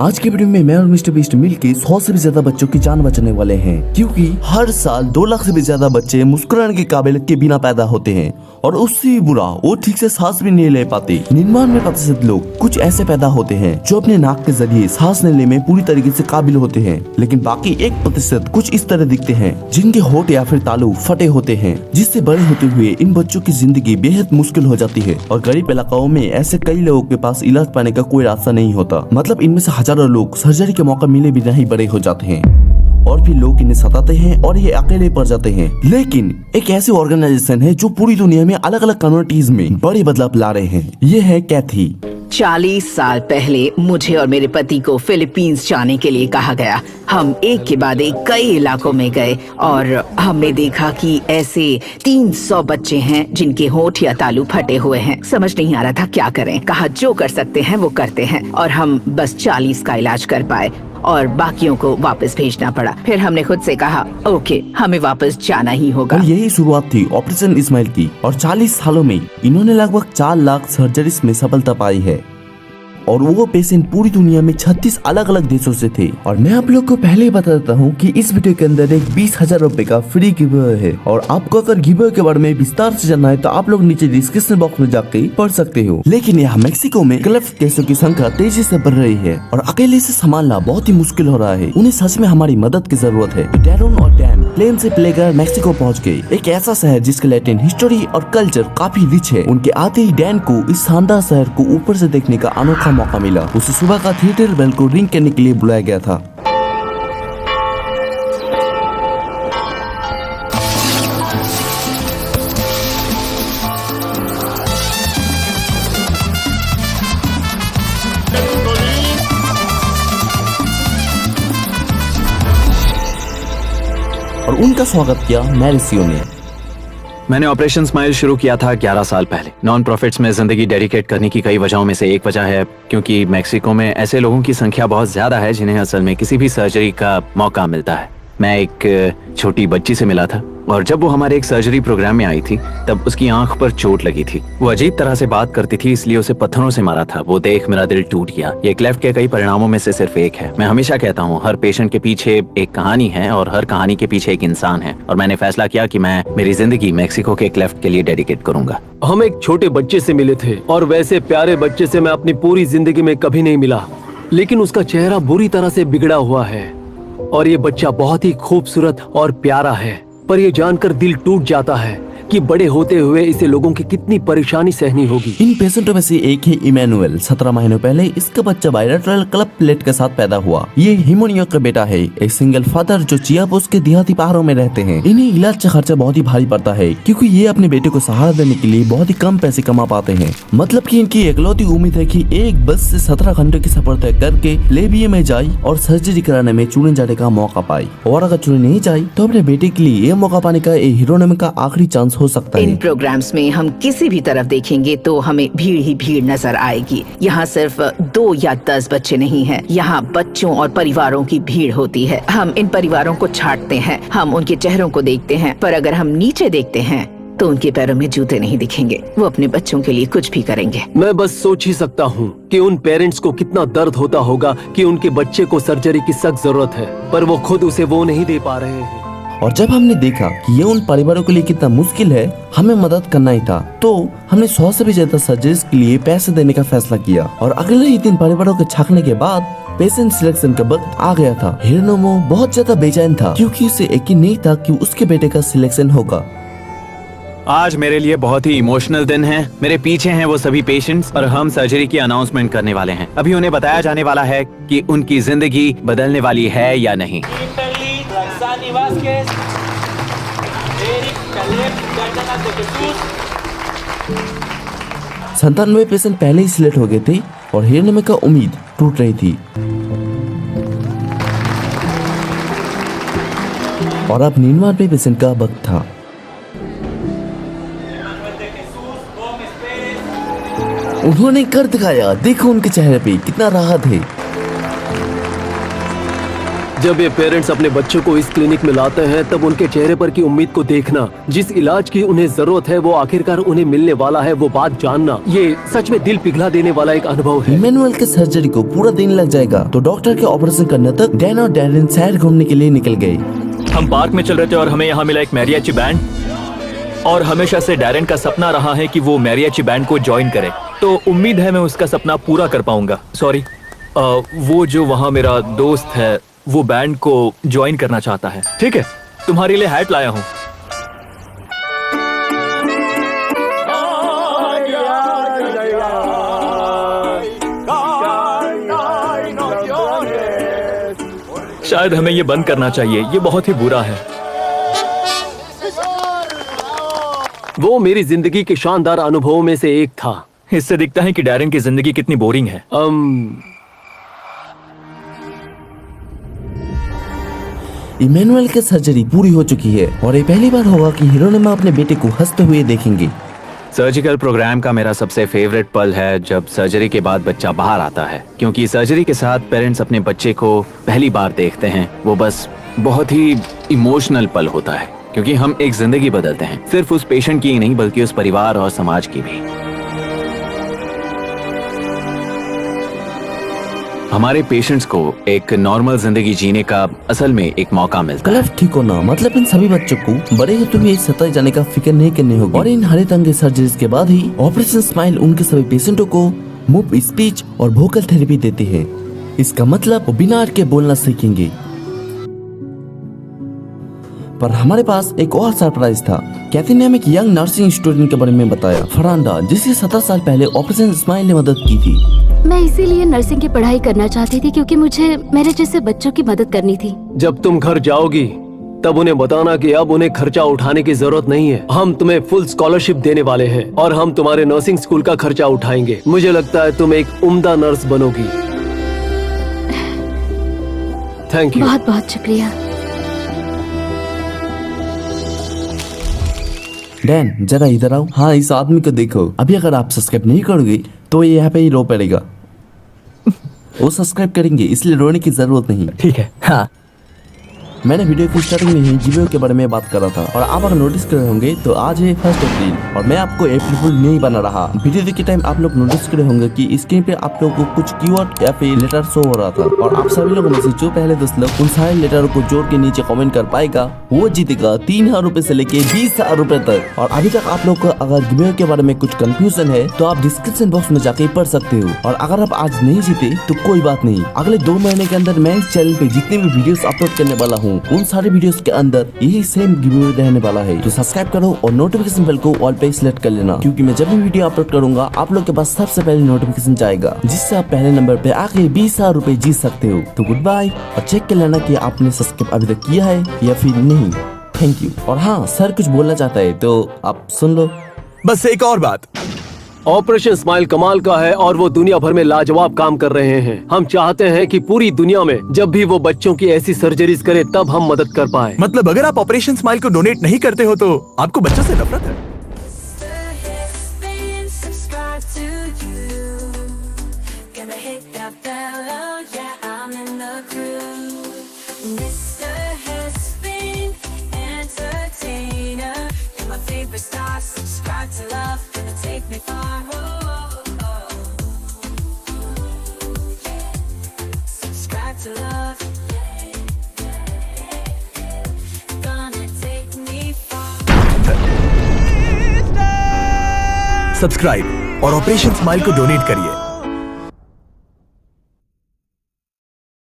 आज के वीडियो में मैं और मिस्टर बीस्ट मिलके 100 से भी ज्यादा बच्चों की जान बचाने वाले हैं, क्योंकि हर साल 2 लाख से भी ज्यादा बच्चे मुस्कुराने की काबिलियत के बिना पैदा होते हैं और उससे भी बुरा वो ठीक से सांस भी नहीं ले पाते। 99% लोग कुछ ऐसे पैदा होते हैं जो अपने नाक के जरिए सांस लेने में पूरी तरीके से काबिल होते हैं, लेकिन बाकी 1% कुछ इस तरह दिखते हैं जिनके होंठ या फिर तालू फटे होते हैं, जिससे बड़े होते हुए इन बच्चों की जिंदगी बेहद मुश्किल हो जाती है। और गरीब इलाकों में ऐसे कई लोगों के पास इलाज पाने का कोई रास्ता नहीं होता। मतलब इनमें से हजारों लोग सर्जरी के मौका मिले बिना ही बड़े हो जाते हैं और फिर लोग इन्हें सताते हैं और ये अकेले पड़ जाते हैं। लेकिन एक ऐसी ऑर्गेनाइजेशन है जो पूरी दुनिया में अलग अलग कम्युनिटीज में बड़े बदलाव ला रहे हैं। ये है कैथी। 40 साल पहले मुझे और मेरे पति को फिलीपींस जाने के लिए कहा गया। हम एक के बाद एक कई इलाकों में गए और हमने देखा कि ऐसे 300 बच्चे हैं जिनके होंठ या तालू फटे हुए हैं। समझ नहीं आ रहा था क्या करें। कहा जो कर सकते हैं वो करते हैं और हम बस 40 का इलाज कर पाए और बाकियों को वापस भेजना पड़ा। फिर हमने खुद से कहा ओके, हमें वापस जाना ही होगा। और यही शुरुआत थी ऑपरेशन इस्माइल की और 40 सालों में इन्होंने लगभग 4 लाख सर्जरीज में सफलता पाई है और वो पेशेंट पूरी दुनिया में 36 अलग अलग देशों से थे। और मैं आप लोग को पहले ही बता देता हूँ कि इस वीडियो के अंदर एक 20,000 रुपए का फ्री गिव है और आपको अगर गिव के बारे में विस्तार से जानना है तो आप लोग नीचे डिस्क्रिप्शन बॉक्स में जाके पढ़ सकते हो। लेकिन यहाँ मेक्सिको में क्लेफ्ट केसों की संख्या तेजी से बढ़ रही है और अकेले से संभालना बहुत ही मुश्किल हो रहा है। उन्हें सच में हमारी मदद की जरूरत है। डैरोन और डैन प्लेन से प्लेकर मेक्सिको पहुँच गए, एक ऐसा शहर जिसके लैटिन हिस्टोरी और कल्चर काफी रिच है। उनके आते ही डैन को इस शानदार शहर को ऊपर से देखने का अनोखा मौका मिला। उसे सुबह का थिएटर बेल को रिंग करने के लिए बुलाया गया था। और उनका स्वागत किया मैरिसियो ने। मैंने ऑपरेशन स्माइल शुरू किया था 11 साल पहले। नॉन प्रॉफिट्स में जिंदगी डेडिकेट करने की कई वजहों में से एक वजह है क्योंकि मेक्सिको में ऐसे लोगों की संख्या बहुत ज्यादा है जिन्हें असल में किसी भी सर्जरी का मौका मिलता है। मैं एक छोटी बच्ची से मिला था और जब वो हमारे एक सर्जरी प्रोग्राम में आई थी तब उसकी आंख पर चोट लगी थी। वो अजीब तरह से बात करती थी, इसलिए उसे पत्थरों से मारा था। वो देख मेरा दिल टूट गया। ये क्लेफ्ट के कई परिणामों में से सिर्फ एक है। मैं हमेशा कहता हूँ हर पेशेंट के पीछे एक कहानी है और हर कहानी के पीछे एक इंसान है। और मैंने फैसला किया कि मैं मेरी जिंदगी मेक्सिको के क्लेफ्ट के लिए डेडिकेट करूंगा। हम एक छोटे बच्चे से मिले थे और वैसे प्यारे बच्चे से मैं अपनी पूरी जिंदगी में कभी नहीं मिला, लेकिन उसका चेहरा बुरी तरह से बिगड़ा हुआ है और ये बच्चा बहुत ही खूबसूरत और प्यारा है। पर ये जानकर दिल टूट जाता है कि बड़े होते हुए इसे लोगों की कितनी परेशानी सहनी होगी। इन पेशेंटों में से एक है इमैनुअल। 17 महीनों पहले इसका बच्चा बायलैटरल क्लब प्लेट के साथ पैदा हुआ। ये हिमोनिया का बेटा है, एक सिंगल फादर जो चियापोस के देहाती पहाड़ों में रहते हैं। इन्हें इलाज का खर्चा बहुत ही भारी पड़ता है क्योंकि ये अपने बेटे को सहारा देने के लिए बहुत ही कम पैसे कमा पाते हैं। मतलब कि इनकी इकलौती उम्मीद है कि एक बस से 17 घंटे की सफर तय करके लेबिया में जाए और सर्जरी कराने में चुने जाने का मौका पाए। और अगर चुने नहीं जाए तो अपने बेटे के लिए ये मौका पाने का हीरोनिम का आखिरी चांस हो सकता है। इन प्रोग्राम्स में हम किसी भी तरफ देखेंगे तो हमें भीड़ ही भीड़ नजर आएगी। यहाँ सिर्फ 2 या 10 बच्चे नहीं हैं, यहाँ बच्चों और परिवारों की भीड़ होती है। हम इन परिवारों को छांटते हैं, हम उनके चेहरों को देखते हैं, पर अगर हम नीचे देखते हैं तो उनके पैरों में जूते नहीं दिखेंगे। वो अपने बच्चों के लिए कुछ भी करेंगे। मैं बस सोच ही सकता हूँ कि उन पेरेंट्स को कितना दर्द होता होगा कि उनके बच्चे को सर्जरी की सख्त जरूरत है पर वो खुद उसे वो नहीं दे पा रहे हैं। और जब हमने देखा कि ये उन परिवारों के लिए कितना मुश्किल है, हमें मदद करना ही था, तो हमने 100 से भी ज्यादा सर्जरीज के लिए पैसे देने का फैसला किया। और अगले ही दिन परिवारों के छांटने के बाद पेशेंट सिलेक्शन का वक्त आ गया था। हिरोनिमो बहुत ज्यादा बेचैन था क्योंकि उसे यकीन नहीं था कि उसके बेटे का सिलेक्शन होगा। आज मेरे लिए बहुत ही इमोशनल दिन है। मेरे पीछे हैं वो सभी पेशेंट्स और हम सर्जरी की अनाउंसमेंट करने वाले हैं। अभी उन्हें बताया जाने वाला है कि उनकी जिंदगी बदलने वाली है या नहीं। 97 पेशेंट पहले ही सिलेक्ट हो गए थे और हिरोनिमो का उम्मीद टूट रही थी। और अब 99 पेशेंट का वक्त था। उन्होंने कर दिखाया। देखो उनके चेहरे पे कितना राहत है। जब ये पेरेंट्स अपने बच्चों को इस क्लिनिक में लाते हैं तब उनके चेहरे पर की उम्मीद को देखना, जिस इलाज की उन्हें जरूरत है वो आखिरकार उन्हें मिलने वाला है, वो बात जानना, ये सच में दिल पिघला देने वाला एक अनुभव है। इमैनुअल के सर्जरी को पूरा दिन लग जाएगा, तो डॉक्टर के ऑपरेशन करने तक डैन और डैरेन शहर घूमने के लिए निकल गए। हम पार्क में चल रहे थे और हमें यहाँ मिला एक मैरियाची बैंड, और हमेशा से डैरेन का सपना रहा है कि वो मैरियाची बैंड को ज्वाइन करे, तो उम्मीद है मैं उसका सपना पूरा कर पाऊंगा। सॉरी, वो जो वहाँ मेरा दोस्त है वो बैंड को ज्वाइन करना चाहता है। ठीक है, तुम्हारे लिए हैट लाया हूँ। शायद हमें ये बंद करना चाहिए, ये बहुत ही बुरा है। वो मेरी जिंदगी के शानदार अनुभवों में से एक था। इससे दिखता है कि डैरेन की जिंदगी कितनी बोरिंग है। इमैनुअल की सर्जरी पूरी हो चुकी है और ये पहली बार होगा कि हिरोनिमा अपने बेटे को हंसते हुए देखेंगे। सर्जिकल प्रोग्राम का मेरा सबसे फेवरेट पल है जब सर्जरी के बाद बच्चा बाहर आता है, क्योंकि सर्जरी के साथ पेरेंट्स अपने बच्चे को पहली बार देखते हैं। वो बस बहुत ही इमोशनल पल होता है, क्योंकि हम एक जिंदगी बदलते हैं, सिर्फ उस पेशेंट की ही नहीं बल्कि उस परिवार और समाज की भी। हमारे पेशेंट्स को एक नॉर्मल जिंदगी जीने का असल में एक मौका मिलता है। गलत ठीक होना मतलब इन सभी बच्चों को बड़े होते हुए सताए जाने का फिक्र नहीं करनी होगी, और इन हरे रंग सर्जरीज के बाद ही ऑपरेशन स्माइल उनके सभी पेशेंटों को मूव, स्पीच और वोकल थेरेपी देती है। इसका मतलब वो बिना अटके बोलना सीखेंगे। पर हमारे पास एक और सरप्राइज था। कैथी ने हमें एक यंग नर्सिंग स्टूडेंट के बारे में बताया, फरांडा, जिसकी 17 साल पहले ऑपरेशन स्माइल ने मदद की थी। मैं इसीलिए नर्सिंग की पढ़ाई करना चाहती थी क्योंकि मुझे मेरे जैसे बच्चों की मदद करनी थी। जब तुम घर जाओगी तब उन्हें बताना कि अब उन्हें खर्चा उठाने की जरूरत नहीं है। हम तुम्हें फुल स्कॉलरशिप देने वाले हैं और हम तुम्हारे नर्सिंग स्कूल का खर्चा उठाएंगे। मुझे लगता है तुम एक उम्दा नर्स बनोगी। Thank you. बहुत बहुत शुक्रिया। डैन, जरा इधर आओ। हाँ, इस आदमी को देखो। अभी अगर आप सब्सक्राइब नहीं करोगे तो ये यहाँ पे ही रो पड़ेगा। वो सब्सक्राइब करेंगे, इसलिए रोने की जरूरत नहीं। ठीक है। हाँ, मैंने वीडियो की स्टार्टिंग में ही गिवेअवे के बारे में बात कर रहा था, और आप अगर नोटिस कर रहे होंगे तो आज है 1 अप्रैल और मैं आपको अप्रैल फूल नहीं बना रहा। वीडियो देखते टाइम आप लोग नोटिस कर रहे होंगे कि स्क्रीन पे आप लोगों को कुछ कीवर्ड या फिर लेटर शो हो रहा था, और आप सभी लोगों में से जो पहले 10 लोग उन सारे लेटर को जोड़ के नीचे कमेंट कर पाएगा वो जीतेगा 3000 रुपए से लेके 20,000 रुपए तक। और अभी तक आप लोग को अगर गिवेअवे के बारे में कुछ कंफ्यूजन है तो आप डिस्क्रिप्शन बॉक्स में जाके पढ़ सकते हो। और अगर आप आज नहीं जीते तो कोई बात नहीं, अगले 2 महीने के अंदर मैं इस चैनल पे जितने भी वीडियोस अपलोड करने वाला हूँ उन सारे वीडियोस के अंदर यही सेम गिवेअवे रहने वाला है। तो सब्सक्राइब करो और नोटिफिकेशन बेल को ऑल पे सिलेक्ट कर लेना, क्योंकि मैं जब भी वीडियो अपलोड करूंगा आप लोग के पास सबसे पहले नोटिफिकेशन जाएगा, जिससे आप पहले नंबर पे आके 20,000 रुपए जीत सकते हो। तो गुड बाय, और चेक कर लेना कि आपने सब्सक्राइब अभी तक किया है या फिर नहीं। Thank you. और हाँ, सर कुछ बोलना चाहता है तो आप सुन लो। बस एक और बात, ऑपरेशन स्माइल कमाल का है और वो दुनिया भर में लाजवाब काम कर रहे हैं। हम चाहते हैं कि पूरी दुनिया में जब भी वो बच्चों की ऐसी सर्जरीज करे तब हम मदद कर पाए। मतलब अगर आप ऑपरेशन स्माइल को डोनेट नहीं करते हो तो आपको बच्चों से नफरत है। Subscribe to love, gonna take me far. Subscribe to love, gonna take me far. Subscribe और ऑपरेशन स्माइल को डोनेट करिए।